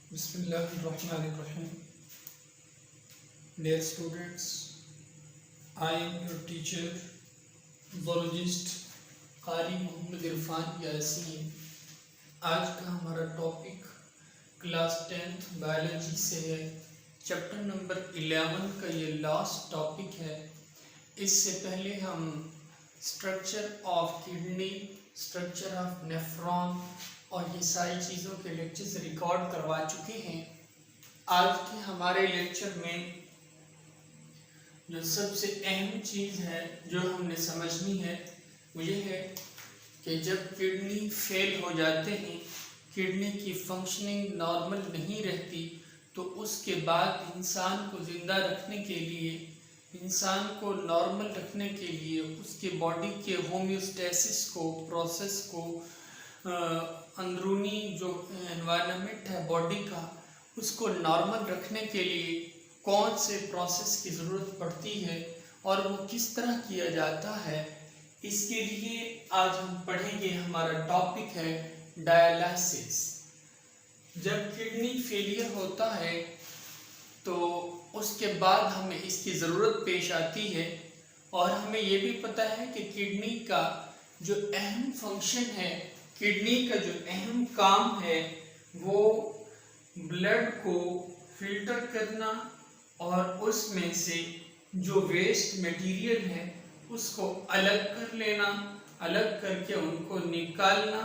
Bismillahirrahmanirrahim. Dear students, I am your teacher, zoologist कारी मोहम्मद इरफान यासीन। आज का हमारा टॉपिक क्लास 10th बायोलॉजी से है। चैप्टर नंबर 11 का ये लास्ट टॉपिक है। इससे पहले हम structure of kidney, structure of nephron और ये सारी चीज़ों के लेक्चर्स रिकॉर्ड करवा चुके हैं। आज के हमारे लेक्चर में जो सबसे अहम चीज़ है जो हमने समझनी है वो ये है कि जब किडनी फेल हो जाते हैं, किडनी की फंक्शनिंग नॉर्मल नहीं रहती, तो उसके बाद इंसान को ज़िंदा रखने के लिए, इंसान को नॉर्मल रखने के लिए उसके बॉडी के होम्योस्टेसिस को, प्रोसेस को, अंदरूनी जो एनवायरनमेंट है बॉडी का, उसको नॉर्मल रखने के लिए कौन से प्रोसेस की ज़रूरत पड़ती है और वो किस तरह किया जाता है, इसके लिए आज हम पढ़ेंगे। हमारा टॉपिक है डायलिसिस। जब किडनी फेलियर होता है तो उसके बाद हमें इसकी ज़रूरत पेश आती है और हमें ये भी पता है कि किडनी का जो अहम फंक्शन है, किडनी का जो अहम काम है वो ब्लड को फिल्टर करना और उसमें से जो वेस्ट मटेरियल है उसको अलग कर लेना, अलग करके उनको निकालना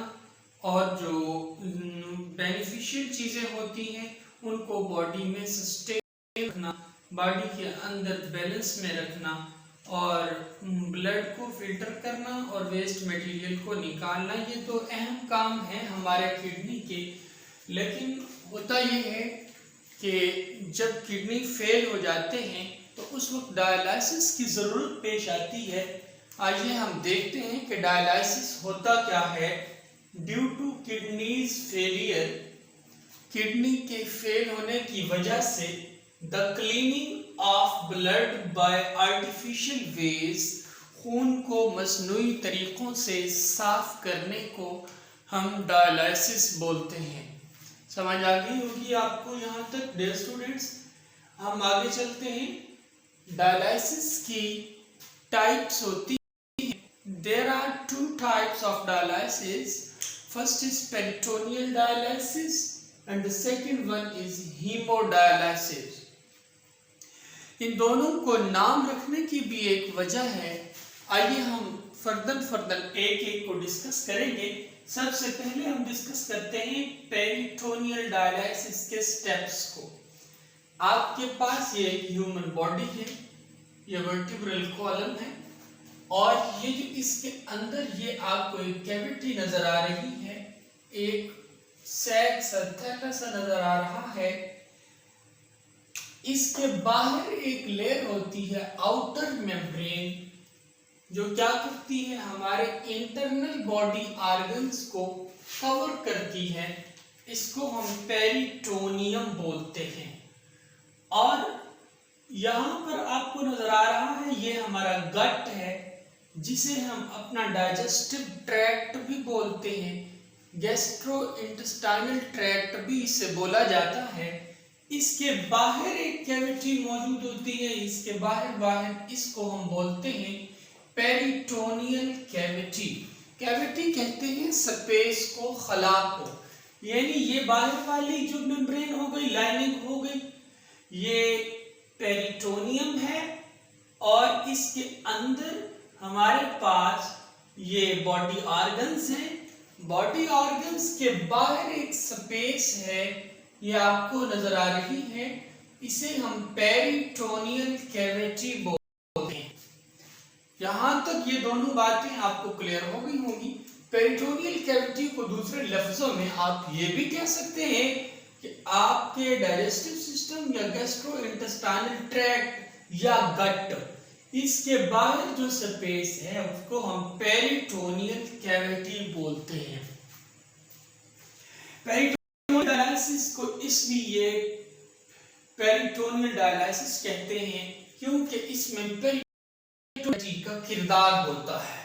और जो बेनिफिशियल चीज़ें होती हैं उनको बॉडी में सस्टेन रखना, बॉडी के अंदर बैलेंस में रखना और ब्लड को फिल्टर करना और वेस्ट मटेरियल को निकालना। ये तो अहम काम है हमारे किडनी के। लेकिन होता ये है कि जब किडनी फेल हो जाते हैं तो उस वक्त डायलिसिस की ज़रूरत पेश आती है। आइए हम देखते हैं कि डायलिसिस होता क्या है। Due to kidneys failure, kidney के फेल होने की वजह से the cleaning of blood by artificial ways, खून को मसनूई तरीक़ों से साफ करने को हम डायलिसिस बोलते हैं। समझ आ गई होगी आपको यहाँ तक डियर स्टूडेंट्स। हम आगे चलते हैं। डायलिसिस की टाइप्स होती हैं। There are two types of dialysis. First is peritoneal dialysis and the second one is haemodialysis. इन दोनों को नाम रखने की भी एक वजह है। आइए हम फर्दर एक एक को डिस्कस करेंगे। सबसे पहले हम डिस्कस करते हैं पेरिटोनियल डायलिसिस के स्टेप्स को। आपके पास ये ह्यूमन बॉडी है, ये वर्टिब्रल कॉलम है और ये जो इसके अंदर ये आपको एक कैविटी नजर आ रही है, एक सैक सा थैला सा नजर आ रहा है। इसके बाहर एक लेयर होती है आउटर मेम्ब्रेन, जो क्या करती है, हमारे इंटरनल बॉडी ऑर्गन्स को कवर करती है। इसको हम पेरिटोनियम बोलते हैं। और यहाँ पर आपको नजर आ रहा है ये हमारा गट है, जिसे हम अपना डाइजेस्टिव ट्रैक्ट भी बोलते हैं, गैस्ट्रो इंटेस्टाइनल ट्रैक्ट भी इसे बोला जाता है। इसके बाहर एक कैविटी मौजूद होती है, इसके बाहर इसको हम बोलते हैं पेरिटोनियल कैविटी। कैविटी कहते हैं स्पेस को, खला को, यानी ये बाहर वाली जो मेम्ब्रेन हो गई, लाइनिंग हो गई, ये पेरिटोनियम है और इसके अंदर हमारे पास ये बॉडी ऑर्गन्स हैं। बॉडी ऑर्गन्स के बाहर एक स्पेस है, ये आपको नजर आ रही है, इसे हम पेरिटोनियल कैविटी बोलते हैं। यहां तक ये दोनों बातें आपको क्लियर हो गई होंगी। पेरिटोनियल कैविटी को दूसरे लफ्जों में आप ये भी कह सकते हैं कि आपके डाइजेस्टिव सिस्टम या गैस्ट्रोइंटेस्टाइनल ट्रैक्ट या गट, इसके बाहर जो स्पेस है उसको हम पेरिटोनियल कैविटी बोलते हैं। पेरिटोनियल डायलिसिस को इसलिए पेरिटोनियल डायलिसिस कहते हैं क्योंकि इसमें पेरिटोनियल का किरदार होता है।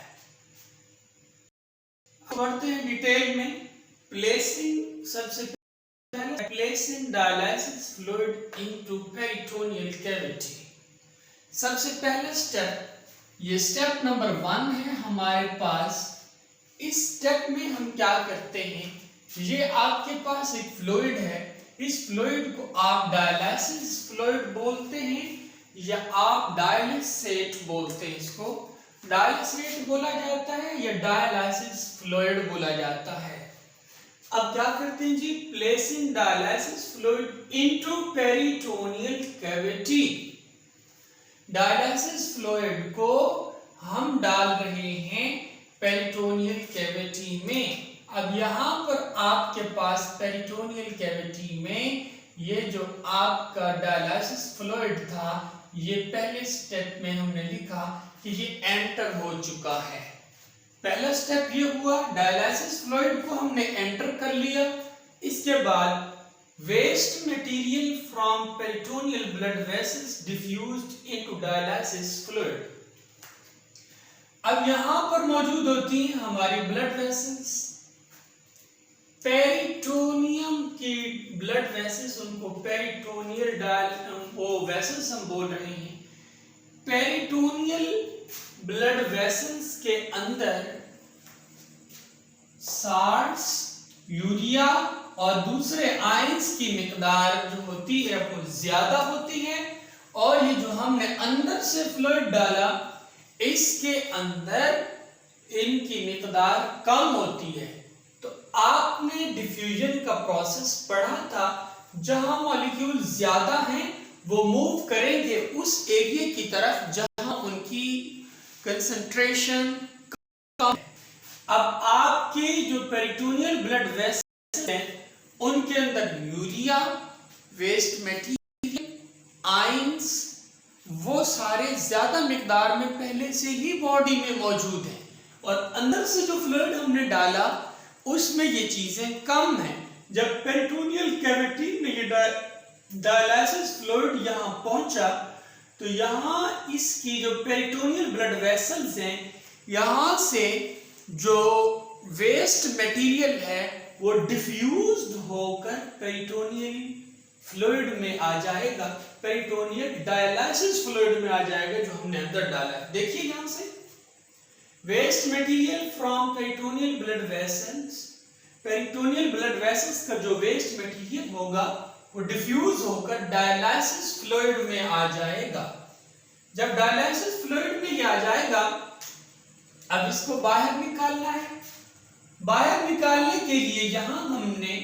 बढ़ते हैं डिटेल में। प्लेसिंग, सबसे पहले placing dialysis fluid into peritoneal cavity. सबसे पहला स्टेप, ये स्टेप नंबर 1 है हमारे पास। इस स्टेप में हम क्या करते हैं, ये आपके पास एक फ्लूइड है, इस फ्लूइड को आप डायलिसिस फ्लूइड बोलते हैं या आप डायलिसेट बोलते हैं। इसको डायलिसेट बोला जाता है या डायलिसिस फ्लूइड बोला जाता है। अब क्या करते हैं जी, placing dialysis fluid into peritoneal cavity. Dialysis fluid को हम डाल रहे हैं पेरिटोनियल कैविटी में। अब यहाँ पर आपके पास पेरिटोनियल कैविटी में ये जो आपका डायलिसिस फ्लूइड था, ये पहले स्टेप में हमने लिखा कि ये एंटर हो चुका है। पहला स्टेप ये हुआ, डायलिसिस फ्लूइड को हमने एंटर कर लिया। इसके बाद waste material from peritoneal blood vessels diffused into dialysis fluid. अब यहां पर मौजूद होती हैं हमारी ब्लड वेसल्स, पेरिटोनियम की ब्लड वेसल्स, उनको पेरिटोनियल वो वेसल्स हम बोल रहे हैं। पेरिटोनियल ब्लड वेसल्स के अंदर साल्ट्स, यूरिया और दूसरे आयंस की मिकदार जो होती है वो ज्यादा होती है, और ये जो हमने अंदर से फ्लूइड डाला इसके अंदर इनकी मिकदार कम होती है। तो आपने डिफ्यूजन का प्रोसेस पढ़ा था, जहां मॉलिक्यूल ज्यादा हैं वो मूव करेंगे उस एरिया की तरफ जहां उनकी कंसंट्रेशन कम है। अब आपके जो पेरिटोनियल ब्लड वेसल्स हैं उनके अंदर यूरिया, वेस्ट मटेरियल, आयंस, वो सारे ज्यादा मिकदार में पहले से ही बॉडी में मौजूद हैं, और अंदर से जो फ्लूइड हमने डाला उसमें ये चीजें कम हैं। जब पेरिटोनियल कैविटी में ये डायलिसिस फ्लूइड यहाँ पहुंचा तो यहाँ इसकी जो पेरिटोनियल ब्लड वेसल्स हैं, यहाँ से जो वेस्ट मटेरियल है वो डिफ्यूज्ड होकर पेरिटोनियल फ्लूइड में आ जाएगा, पेरिटोनियल डायलिसिस फ्लूइड में आ जाएगा जो हमने अंदर डाला है। देखिए यहां से waste material from peritoneal blood vessels, peritoneal blood vessels का जो वेस्ट मटेरियल होगा वो डिफ्यूज होकर डायलिसिस फ्लूइड में आ जाएगा। जब डायलिसिस फ्लूइड में ये आ जाएगा, अब इसको बाहर निकालना है। बाहर निकालने के लिए यहां हमने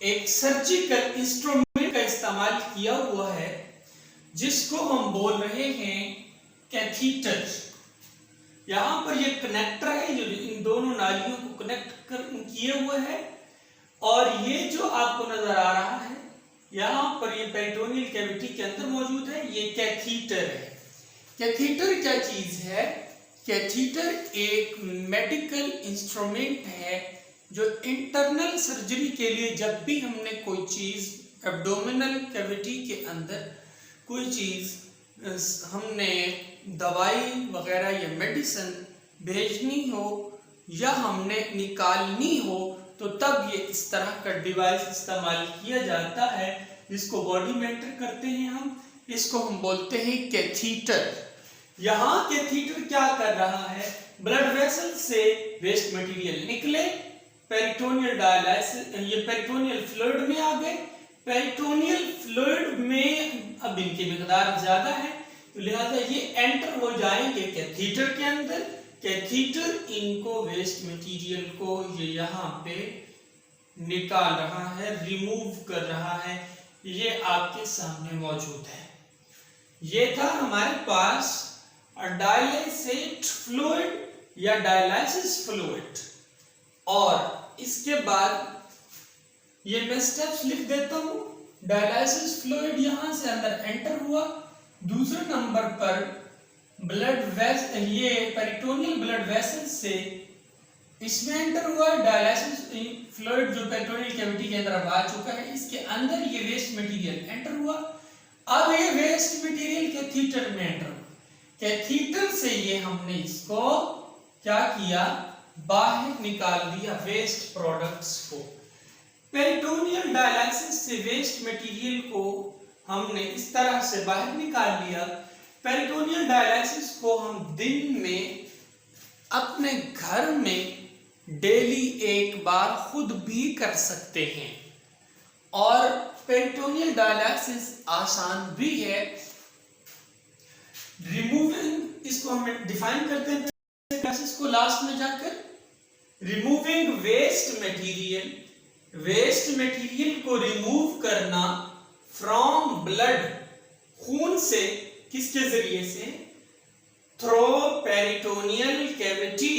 एक सर्जिकल इंस्ट्रूमेंट का इस्तेमाल किया हुआ है जिसको हम बोल रहे हैं कैथीटर। यहां पर ये कनेक्टर है जो इन दोनों नालियों को कनेक्ट किए हुए है, और ये जो आपको नजर आ रहा है यहां पर ये पेरिटोनियल कैविटी के अंदर मौजूद है, ये कैथीटर है। कैथीटर क्या चीज है? कैथीटर एक मेडिकल इंस्ट्रूमेंट है जो इंटरनल सर्जरी के लिए, जब भी हमने कोई चीज एब्डोमिनल कैविटी के अंदर कोई चीज हमने दवाई वगैरह या मेडिसिन भेजनी हो या हमने निकालनी हो, तो तब ये इस तरह का डिवाइस इस्तेमाल किया जाता है जिसको बॉडी में एंटर करते हैं हम, इसको हम बोलते हैं कैथीटर। यहाँ कैथीटर क्या कर रहा है, ब्लड वेसल से वेस्ट मटेरियल निकले, पेरिटोनियल डायलिसिस, ये पेरिटोनियल फ्लूइड में आ गए। पेरिटोनियल फ्लूइड में अब इनकी मिकदार ज्यादा है तो लिहाजा ये एंटर हो जाएंगे कैथीटर के अंदर। कैथीटर इनको वेस्ट मटेरियल को ये यहाँ पे निकाल रहा है, रिमूव कर रहा है, ये आपके सामने मौजूद है। ये था हमारे पास डायलिसेट फ्लूइड या डायलिसिस फ्लूइड, और इसके बाद ये मैं स्टेप्स लिख देता हूं। डायलिसिस फ्लूइड यहां से अंदर एंटर हुआ, दूसरे नंबर पर ब्लड वेसल, ये पेरिटोनियल ब्लड वेसल से इसमें एंटर हुआ, डायलिसिस फ्लूइड जो पेरिटोनियल कैविटी के अंदर आ चुका है, इसके अंदर ये वेस्ट मटेरियल एंटर हुआ। अब ये वेस्ट मटेरियल कैथीटर में एंटर हुआ, कैथीटर से ये हमने इसको क्या किया, बाहर निकाल दिया वेस्ट प्रोडक्ट्स को। पेरिटोनियल डायलिसिस से वेस्ट मटेरियल को हमने इस तरह से बाहर निकाल लिया। पेरिटोनियल डायलिसिस को हम दिन में अपने घर में डेली एक बार खुद भी कर सकते हैं और पेरिटोनियल डायलिसिस आसान भी है। रिमूविंग, इसको हम डिफाइन करते हैं डायलिसिस को लास्ट में जाकर, रिमूविंग वेस्ट मटेरियल को रिमूव करना फ्रॉम ब्लड, खून से, किसके जरिए से, through peritoneal cavity,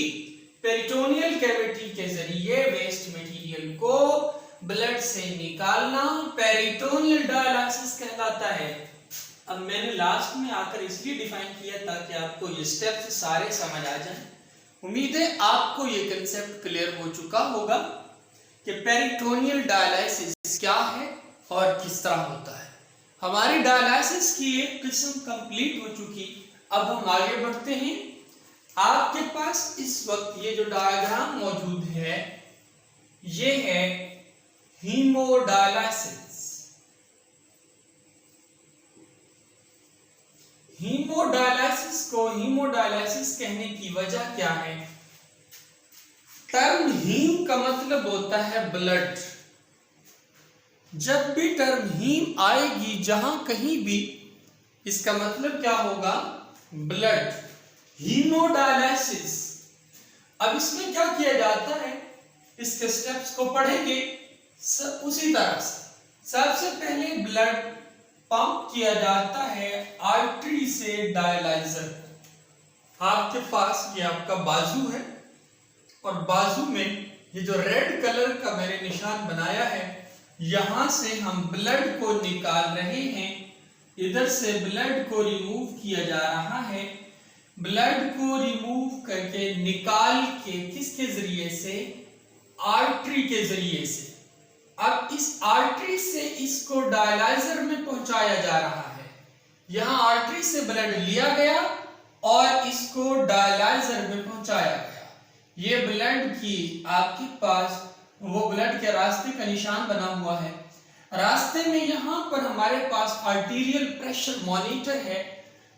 peritoneal cavity के जरिए वेस्ट मटेरियल को ब्लड से निकालना पेरिटोनियल डायलिसिस कहलाता है। अब मैंने लास्ट में आकर इसलिए डिफाइन किया ताकि आपको ये स्टेप्स सारे समझ आ जाएं। उम्मीद है आपको ये कंसेप्ट क्लियर हो चुका होगा कि पेरिटोनियल डायलिसिस क्या है और किस तरह होता है। हमारी डायलिसिस की एक किस्म कंप्लीट हो चुकी। अब हम आगे बढ़ते हैं। आपके पास इस वक्त ये जो डायग्राम मौजूद है ये है हीमोडायलिसिस। हीमोडायलिसिस को हीमोडायलिसिस कहने की वजह क्या है? टर्म हीम का मतलब होता है ब्लड। जब भी टर्म हीम आएगी जहां कहीं भी, इसका मतलब क्या होगा? ब्लड। हीमोडायलिसिस, अब इसमें क्या किया जाता है, इसके स्टेप्स को पढ़ेंगे उसी तरह से। सबसे पहले ब्लड पंप किया जाता है आर्टरी से डायलाइजर। आपके पास ये आपका बाजू है और बाजू में ये जो रेड कलर का मैंने निशान बनाया है, यहां से हम ब्लड को निकाल रहे हैं। इधर से ब्लड को रिमूव किया जा रहा है। ब्लड को रिमूव करके निकाल के किसके जरिए से? आर्टरी के जरिए से। अब इस आर्टरी से इसको डायलाइजर में पहुंचाया जा रहा है। यहां आर्टरी से ब्लड लिया गया और इसको डायलाइजर में पहुंचाया गया। ये ब्लड की आपके पास वो ब्लड के रास्ते का निशान बना हुआ है। रास्ते में यहां पर हमारे पास आर्टीरियल प्रेशर मॉनिटर है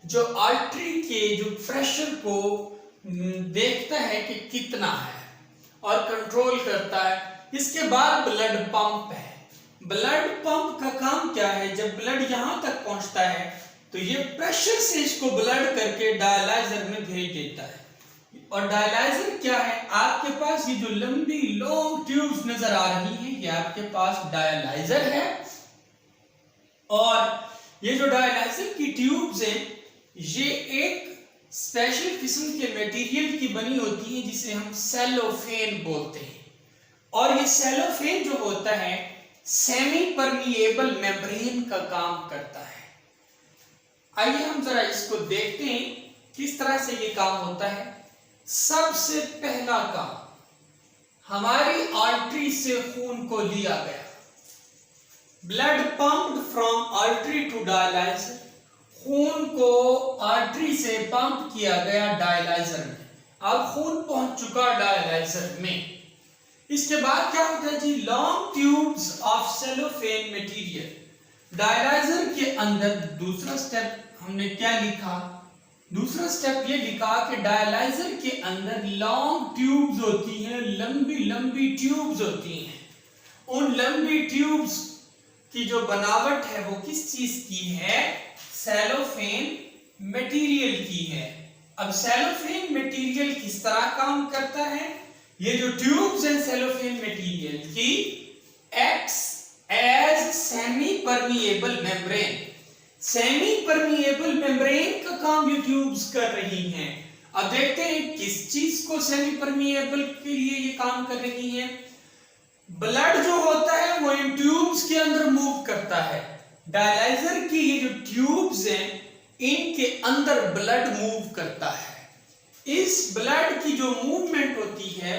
जो आर्टरी के जो प्रेशर को देखता है कि कितना है और कंट्रोल करता है। इसके बाद ब्लड पंप है। ब्लड पंप का काम क्या है? जब ब्लड यहां तक पहुंचता है तो ये प्रेशर से इसको ब्लड करके डायलाइजर में भेज देता है। और डायलाइजर क्या है? आपके पास ये जो लंबी लॉन्ग ट्यूब्स नजर आ रही हैं, ये आपके पास डायलाइजर है। और ये जो डायलाइजर की ट्यूब्स हैं, ये एक स्पेशल किस्म के मटेरियल की बनी होती है जिसे हम सेलोफेन बोलते हैं। और ये सेलोफेन जो होता है सेमी परमिएबल मेम्ब्रेन का काम करता है। आइए हम जरा इसको देखते हैं किस तरह से ये काम होता है। सबसे पहला काम, हमारी आर्टरी से खून को लिया गया, blood pumped from artery to dialyser. खून को आर्टरी से पंप किया गया डायलाइजर में। अब खून पहुंच चुका डायलाइजर में। इसके बाद क्या होता है जी? Long tubes of cellophane material. Dialyser के अंदर दूसरा स्टेप हमने क्या लिखा? दूसरा स्टेप ये लिखा कि डायलाइजर के अंदर लॉन्ग ट्यूब्स होती हैं, लंबी लंबी ट्यूब्स होती हैं। उन लंबी ट्यूब्स की जो बनावट है वो किस चीज की है? सेलोफेन मटेरियल की है। अब सेलोफेन मटेरियल किस तरह काम करता है? ये जो ट्यूब्स हैं सेलोफेन मटेरियल की acts as semi permeable membrane. Semi permeable membrane का काम ये ट्यूब्स कर रही हैं। अब देखते हैं किस चीज को सेमी परमिएबल के लिए ये काम कर रही हैं। ब्लड जो होता है वो इन ट्यूब्स के अंदर मूव करता है। डायलाइजर की ये जो ट्यूब्स हैं इनके अंदर ब्लड मूव करता है। इस ब्लड की जो मूवमेंट होती है,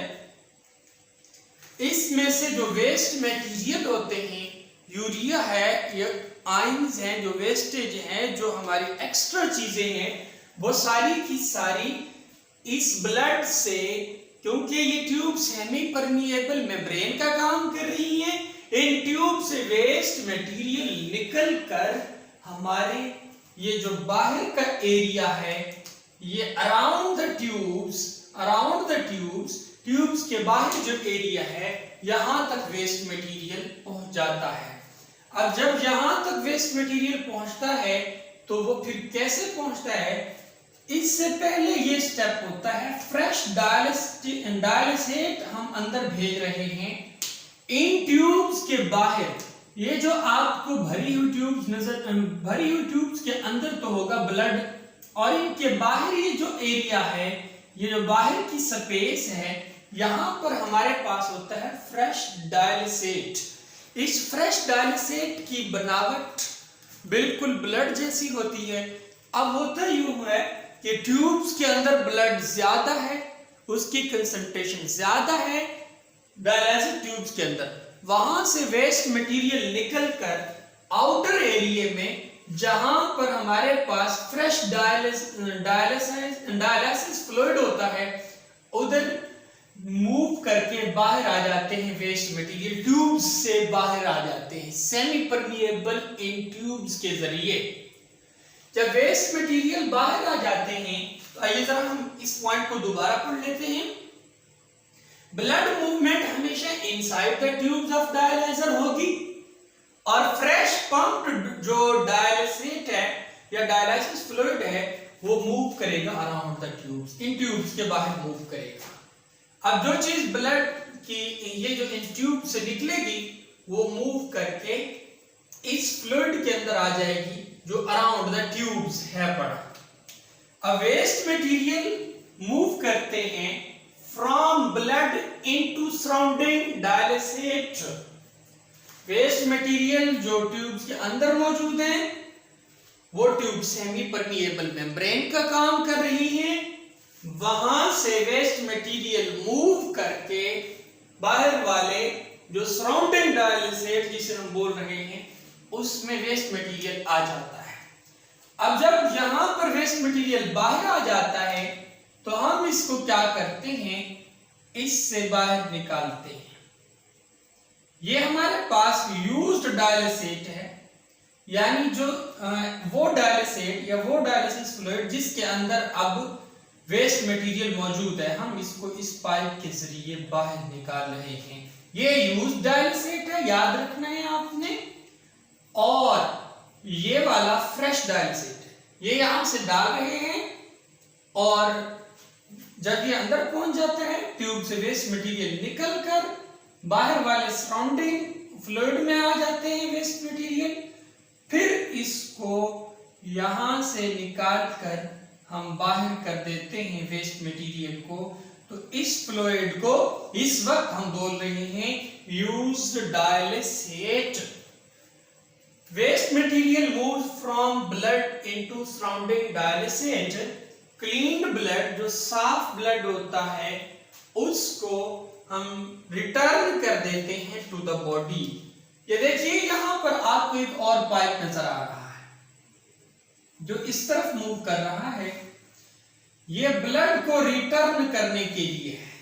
इसमें से जो वेस्ट मटेरियल होते हैं, यूरिया है, ये आयंस हैं, जो वेस्टेज हैं, जो हमारी एक्स्ट्रा चीजें हैं, वो सारी की सारी इस ब्लड से, क्योंकि ये ट्यूब सेमी परमिएबल मेम्ब्रेन का काम कर रही हैं, इन से वेस्ट मटेरियल निकल कर हमारे ये जो बाहर का एरिया है, ये अराउंड द ट्यूब्स के बाहर जो एरिया है, यहां तक वेस्ट मटेरियल पहुंच जाता है। अब जब यहां तक वेस्ट मटेरियल पहुंचता है तो वो फिर कैसे पहुंचता है, इससे पहले ये स्टेप होता है फ्रेश डायलिसेट हम अंदर भेज रहे हैं। इन ट्यूब्स के बाहर, ये जो आपको भरी हुई ट्यूब्स के अंदर तो होगा ब्लड, और इनके बाहर ये जो एरिया है, ये जो बाहर की स्पेस है, यहां पर हमारे पास होता है फ्रेश डायलिसेट। इस फ्रेश डायलिसेट की बनावट बिल्कुल ब्लड जैसी होती है। अब होता यूं है कि ट्यूब्स के अंदर ब्लड ज्यादा है, उसकी कंसंट्रेशन ज्यादा है डायलिसिस ट्यूब्स के अंदर, वहां से वेस्ट मटेरियल निकलकर आउटर एरिया में, जहां पर हमारे पास फ्रेश डायलिसिस फ्लूइड होता है, उधर मूव करके बाहर आ जाते हैं वेस्ट मटेरियल, ट्यूब्स से बाहर आ जाते हैं सेमी परमिएबल इन ट्यूब्स के जरिए। जब वेस्ट मटेरियल बाहर आ जाते हैं तो आइए जरा हम इस पॉइंट को दोबारा पढ़ लेते हैं। ब्लड मूवमेंट हमेशा inside the tubes of dialyser होगी, और फ्रेश पंप्ड जो डायलिसेट है या डायलिसिस फ्लूइड है वो मूव करेगा around the tubes, in tubes के बाहर मूव करेगा। अब जो चीज ब्लड की ये जो इन ट्यूब से निकलेगी वो मूव करके इस फ्लूइड के अंदर आ जाएगी जो अराउंड द ट्यूब्स है पड़ा। अब वेस्ट मटेरियल मूव करते हैं from blood into surrounding dialysate. Waste material जो ट्यूब्स के अंदर मौजूद हैं, वो ट्यूब सेमी परमिएबल मेम्ब्रेन का काम कर रही है, वहां से वेस्ट मटेरियल मूव करके बाहर वाले जो सराउंडिंग डायलिसेट जिसे हम बोल रहे हैं उसमें वेस्ट मटेरियल आ जाता है। अब जब यहां पर वेस्ट मटेरियल बाहर आ जाता है तो हम इसको क्या करते हैं, इससे बाहर निकालते हैं। ये हमारे पास यूज्ड डायलिसेट है, यानी जो वो डायलिसेट या वो डायलिसिस फ्लूइड जिसके अंदर अब वेस्ट मटेरियल मौजूद है, हम इसको इस पाइप के जरिए बाहर निकाल रहे हैं। ये यूज्ड डायलिसेट है, याद रखना है आपने, और ये वाला फ्रेश डायलिसेट है, ये यहां से डाल रहे हैं, और जब ये अंदर पहुंच जाता है ट्यूब से वेस्ट मटेरियल निकलकर बाहर वाले सराउंडिंग फ्लूइड में आ जाते हैं वेस्ट मटेरियल, फिर इसको यहां से निकाल कर हम बाहर कर देते हैं वेस्ट मटेरियल को। तो इस फ्लूइड को इस वक्त हम बोल रहे हैं used dialysate. Waste material moves from blood into surrounding dialysate. Clean blood, जो साफ ब्लड होता है, उसको हम रिटर्न कर देते हैं टू द बॉडी। ये देखिए यहां पर आपको एक और पाइप नजर आ रहा है जो इस तरफ मूव कर रहा है, ये ब्लड को रिटर्न करने के लिए है।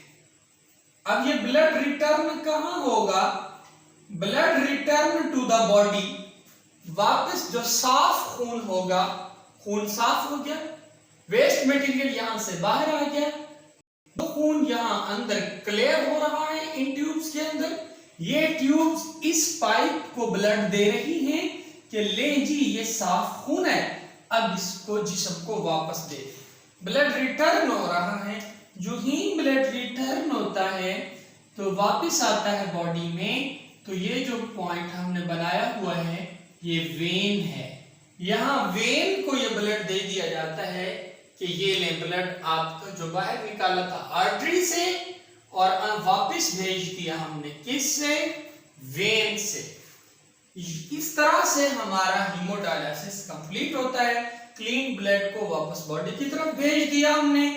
अब ये ब्लड रिटर्न कहां होगा, blood return to the body, वापस जो साफ खून होगा, खून साफ हो गया, वेस्ट मटेरियल यहां से बाहर आ गया, तो खून यहां अंदर क्लियर हो रहा है इन ट्यूब्स के अंदर। ये ट्यूब्स इस पाइप को ब्लड दे रही हैं कि ले जी ये साफ खून है, अब इसको जिस्म को वापस दे। ब्लड रिटर्न हो रहा है, जो ही ब्लड रिटर्न होता है तो वापस आता है बॉडी में। तो ये जो पॉइंट हमने बनाया हुआ है ये वेन है, यहाँ वेन को ये ब्लड दे दिया जाता है कि ये ले ब्लड आपका जो बाहर निकाला था आर्टरी से, और वापस भेज दिया हमने किससे, वेन से। इस तरह से हमारा हीमोडायलिसिस कंप्लीट होता है। क्लीन ब्लड को वापस बॉडी की तरफ भेज दिया हमने,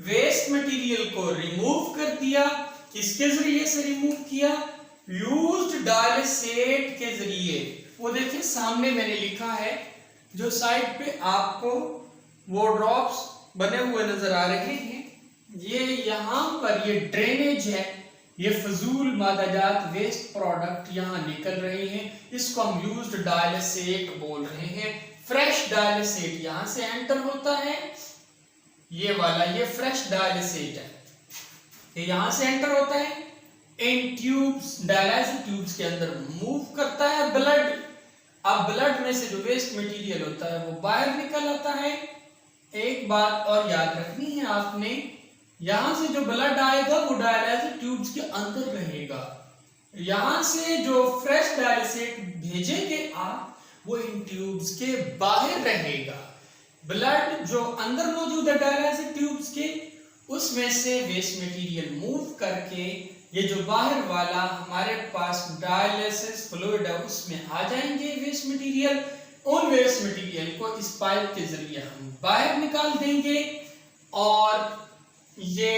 वेस्ट मटेरियल को रिमूव कर दिया। किसके जरिए से रिमूव किया, यूज्ड डायलिसेट के जरिए। वो देखिए सामने मैंने लिखा है, जो साइड पे आपको वो ड्रॉप्स बने हुए नजर आ रहे हैं, ये यहाँ पर ये ड्रेनेज है, ये फजूल मादाजात वेस्ट प्रोडक्ट यहाँ निकल रहे हैं, इसको हम यूज्ड डायलिसेट बोल रहे हैं। फ्रेश डायलिसेट यहाँ से एंटर होता है, ये वाला ये फ्रेश डायलिसेट है, ये यहाँ से एंटर होता है, इन ट्यूब्स डायलिसिस ट्यूब्स के अंदर मूव करता है ब्लड। अब ब्लड में से जो वेस्ट मटेरियल होता है वो बाहर निकल आता है। एक बात और याद रखनी है आपने, यहां से जो ब्लड आएगा वो डायलिसिस ट्यूब्स के अंदर रहेगा, यहां से जो फ्रेश डायलिसेट भेजेंगे आप वो इन ट्यूब्स के बाहर रहेगा। ब्लड जो अंदर मौजूद है डायलिसिस ट्यूब्स के, उसमें से वेस्ट मटेरियल मूव करके ये जो बाहर वाला हमारे पास डायलिसिस फ्लूइड है उसमें आ जाएंगे वेस्ट मटेरियल। उन वेस्ट मटेरियल को इस पाइप के जरिए हम बाहर निकाल देंगे और ये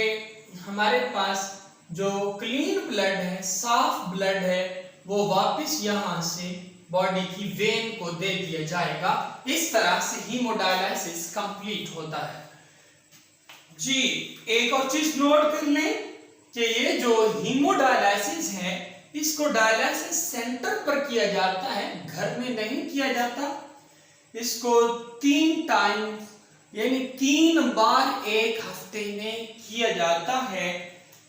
हमारे पास जो क्लीन ब्लड है, साफ ब्लड है, वो वापस यहाँ से बॉडी की वेन को दे दिया जाएगा। इस तरह से हीमोडायलिसिस कंप्लीट होता है। जी एक और चीज नोट कर लें कि ये जो हीमोडायलिसिस है इसको डायलिसिस सेंटर पर किया जाता है, घर में नहीं किया जाता। इसको 3 टाइम यानी 3 बार एक हफ्ते में किया जाता है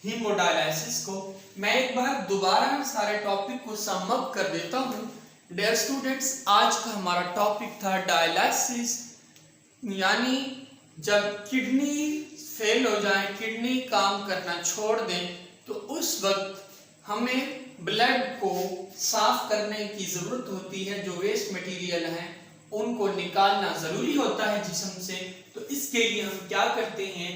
हीमोडायलिसिस को। मैं एक बार दोबारा सारे टॉपिक को सम अप कर देता हूँ। डियर स्टूडेंट्स, आज का हमारा टॉपिक था डायलिसिस, यानी जब किडनी फेल हो जाए, किडनी काम करना छोड़ दें, तो उस वक्त हमें ब्लड को साफ करने की जरूरत होती है। जो वेस्ट मटेरियल है उनको निकालना जरूरी होता है जिस्म से। तो इसके लिए हम क्या करते हैं,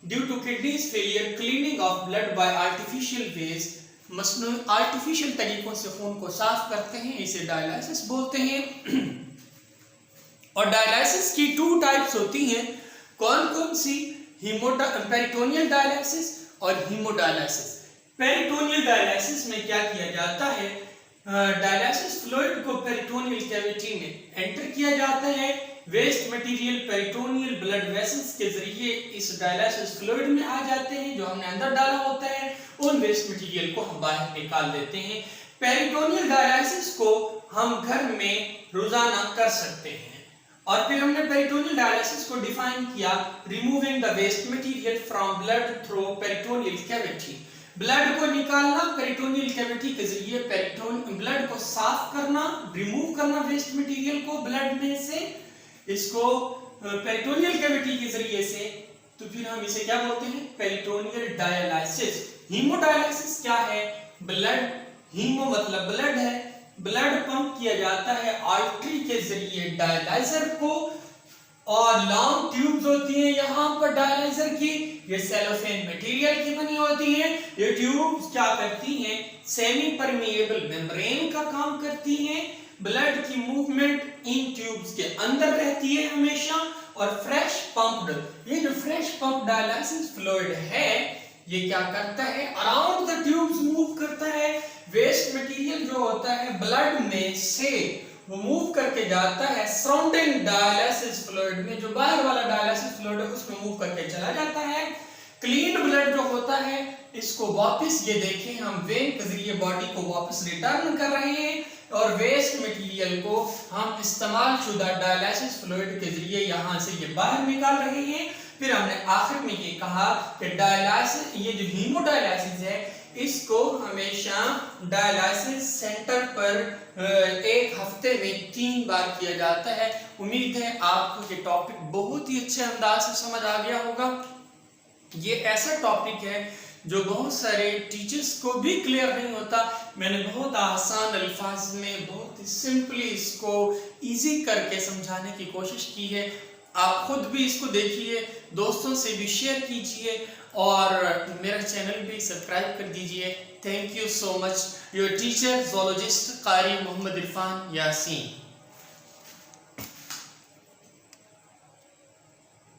due to kidneys failure cleaning of blood by artificial ways, मसनूई आर्टिफिशियल तरीकों से खून को साफ करते हैं, इसे डायलिसिस बोलते हैं। और डायलिसिस की 2 टाइप्स होती हैं। कौन कौन सी? पेरिटोनियल डायलिसिस और हीमोडायलिसिस। पेरिटोनियल डायलिसिस में क्या किया जाता है, डायलिसिस फ्लूइड को पेरिटोनियल कैविटी में एंटर किया जाता है। Waste material peritoneal blood vessels के जरिए इस डायलिसिस फ्लूइड में आ जाते हैं जो हमने अंदर डाला होता है। उन वेस्ट मटेरियल को हम बाहर निकाल देते हैं। पेरिटोनियल डायलिसिस को हम घर में रोजाना कर सकते हैं। और फिर हमने पेरिटोनियल डायलिसिस को डिफाइन किया, removing the waste material from blood through peritoneal cavity. Blood को निकालना पेरिटोनियल कैविटी के जरिए, ब्लड को साफ करना, रिमूव करना वेस्ट मटेरियल को ब्लड में से, इसको पेरिटोनियल कैविटी के जरिए से। तो फिर हम इसे क्या बोलते हैं, पेरिटोनियल डायलिसिस। हीमोडायलिसिस क्या है, ब्लड, हीमो मतलब ब्लड है, ब्लड पंप किया जाता है आर्टरी के जरिए डायलाइजर को, और लॉन्ग ट्यूब्स होती हैं यहाँ पर डायलाइजर की, ये सेलोफेन मटेरियल की बनी होती हैं। ये ट्यूब्स क्या करती हैं, सेमी परमिएबल मेम्ब्रेन का काम करती हैं। ब्लड की मूवमेंट इन ट्यूब्स के अंदर रहती है हमेशा। और फ्रेश पंप्ड, ये जो फ्रेश पंप डायलिसिस फ्लूइड है ये क्या करता है, अराउंड द ट्यूब्स मूव करता है। वेस्ट मटेरियल जो होता है ब्लड में से वो मूव करके जाता है सराउंडिंग डायलिसिस फ्लूइड में, जो बाहर वाला डायलिसिस फ्लूइड है उसमें मूव करके चला जाता है। क्लीन ब्लड जो होता है इसको वापस, ये देखें हम वेन के जरिए बॉडी को वापस रिटर्न कर रहे हैं, और वेस्ट मटेरियल को हम इस्तेमाल शुदा डायलिसिस फ्लूइड के जरिए यहाँ से ये बाहर निकाल रहे हैं। फिर हमने आखिर में ये कहा कि डायलिसिस, ये जो हीमोडायलिसिस है इसको हमेशा डायलिसिस सेंटर पर एक हफ्ते में 3 बार किया जाता है। उम्मीद है आपको ये टॉपिक बहुत ही अच्छे अंदाज से समझ आ गया होगा। ये ऐसा टॉपिक है जो बहुत सारे टीचर्स को भी क्लियर नहीं होता। मैंने बहुत आसान अल्फाज में बहुत ही सिंपली इसको इजी करके समझाने की कोशिश की है। आप खुद भी इसको देखिए, दोस्तों से भी शेयर कीजिए और मेरा चैनल भी सब्सक्राइब कर दीजिए। Thank you so much. Your teacher zoologist कारी मोहम्मद इरफान यासीन।